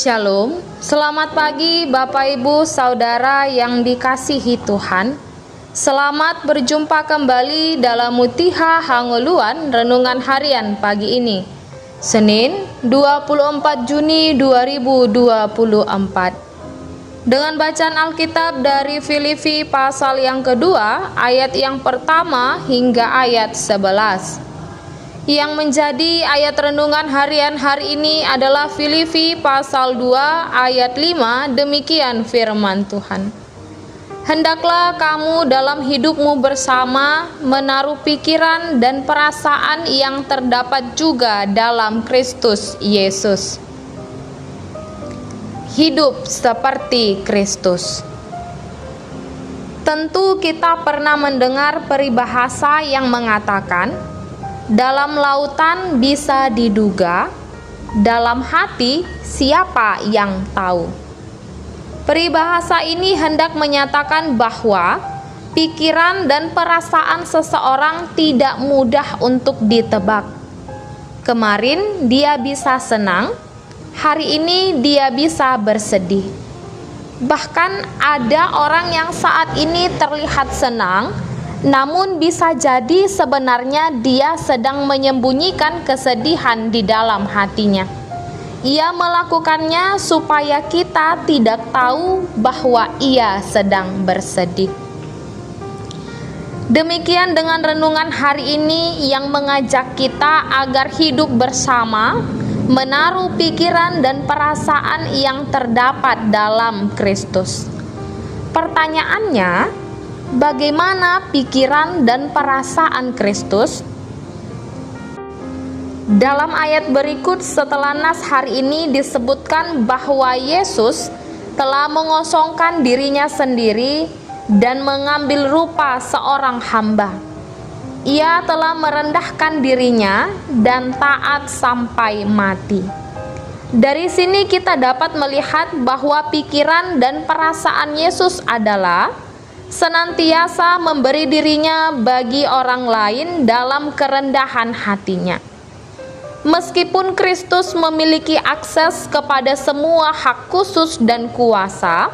Shalom, selamat pagi Bapak Ibu Saudara yang dikasihi Tuhan. Selamat berjumpa kembali dalam Mutiha Hangoluan Renungan Harian pagi ini, Senin 24 Juni 2024. Dengan bacaan Alkitab dari Filipi pasal yang kedua, ayat yang pertama hingga ayat 11. Yang menjadi ayat renungan harian hari ini adalah Filipi pasal 2 ayat 5, demikian firman Tuhan. Hendaklah kamu dalam hidupmu bersama menaruh pikiran dan perasaan yang terdapat juga dalam Kristus Yesus. Hidup seperti Kristus. Tentu kita pernah mendengar peribahasa yang mengatakan, dalam lautan bisa diduga, dalam hati siapa yang tahu. Peribahasa ini hendak menyatakan bahwa pikiran dan perasaan seseorang tidak mudah untuk ditebak. Kemarin dia bisa senang, hari ini dia bisa bersedih. Bahkan ada orang yang saat ini terlihat senang, namun bisa jadi sebenarnya dia sedang menyembunyikan kesedihan di dalam hatinya. Ia melakukannya supaya kita tidak tahu bahwa ia sedang bersedih. Demikian dengan renungan hari ini yang mengajak kita agar hidup bersama, menaruh pikiran dan perasaan yang terdapat dalam Kristus. Pertanyaannya, bagaimana pikiran dan perasaan Kristus? Dalam ayat berikut setelah nas hari ini disebutkan bahwa Yesus telah mengosongkan dirinya sendiri dan mengambil rupa seorang hamba. Ia telah merendahkan dirinya dan taat sampai mati. Dari sini kita dapat melihat bahwa pikiran dan perasaan Yesus adalah senantiasa memberi dirinya bagi orang lain dalam kerendahan hatinya. Meskipun Kristus memiliki akses kepada semua hak khusus dan kuasa,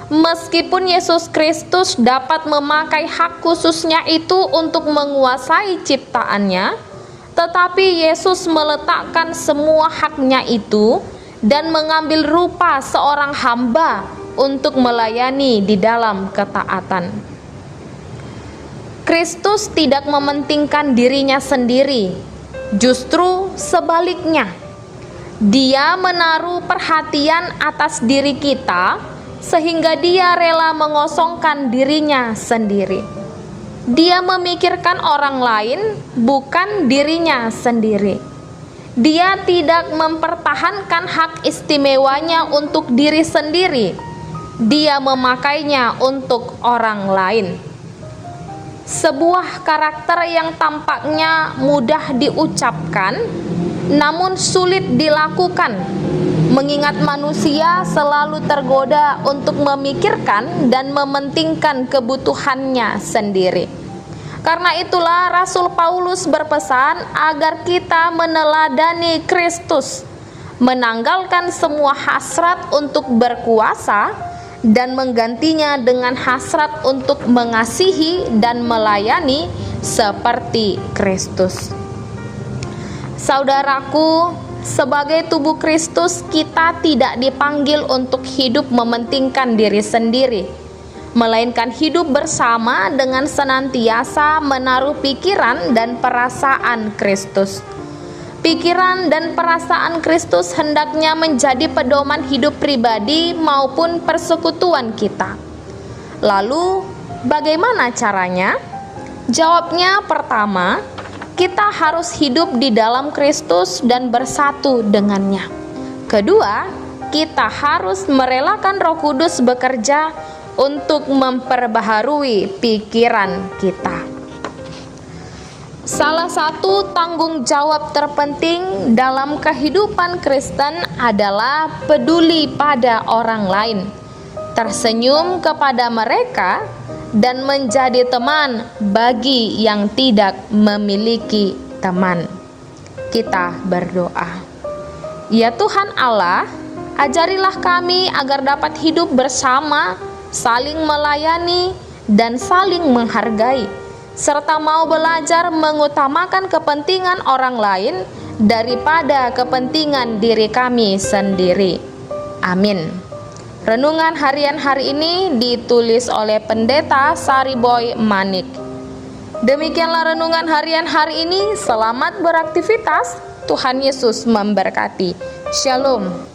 meskipun Yesus Kristus dapat memakai hak khususnya itu untuk menguasai ciptaannya, tetapi Yesus meletakkan semua haknya itu dan mengambil rupa seorang hamba untuk melayani di dalam ketaatan. Kristus tidak mementingkan dirinya sendiri, justru sebaliknya. Dia menaruh perhatian atas diri kita sehingga dia rela mengosongkan dirinya sendiri. Dia memikirkan orang lain, bukan dirinya sendiri. Dia tidak mempertahankan hak istimewanya untuk diri sendiri. Dia memakainya untuk orang lain. Sebuah karakter yang tampaknya mudah diucapkan, namun sulit dilakukan, mengingat manusia selalu tergoda untuk memikirkan dan mementingkan kebutuhannya sendiri. Karena itulah Rasul Paulus berpesan agar kita meneladani Kristus, menanggalkan semua hasrat untuk berkuasa, dan menggantinya dengan hasrat untuk mengasihi dan melayani seperti Kristus. Saudaraku, sebagai tubuh Kristus kita tidak dipanggil untuk hidup mementingkan diri sendiri, melainkan hidup bersama dengan senantiasa menaruh pikiran dan perasaan Kristus. Pikiran dan perasaan Kristus hendaknya menjadi pedoman hidup pribadi maupun persekutuan kita. Lalu, bagaimana caranya? Jawabnya pertama, kita harus hidup di dalam Kristus dan bersatu dengannya. Kedua, kita harus merelakan Roh Kudus bekerja untuk memperbaharui pikiran kita. Salah satu tanggung jawab terpenting dalam kehidupan Kristen adalah peduli pada orang lain, tersenyum kepada mereka, dan menjadi teman bagi yang tidak memiliki teman. Kita berdoa. Ya Tuhan Allah, Ajarilah kami agar dapat hidup bersama, saling melayani, dan saling menghargai, serta mau belajar mengutamakan kepentingan orang lain daripada kepentingan diri kami sendiri. Amin. Renungan harian hari ini ditulis oleh Pendeta Sariboy Manik. Demikianlah renungan harian hari ini. Selamat beraktivitas. Tuhan Yesus memberkati. Shalom.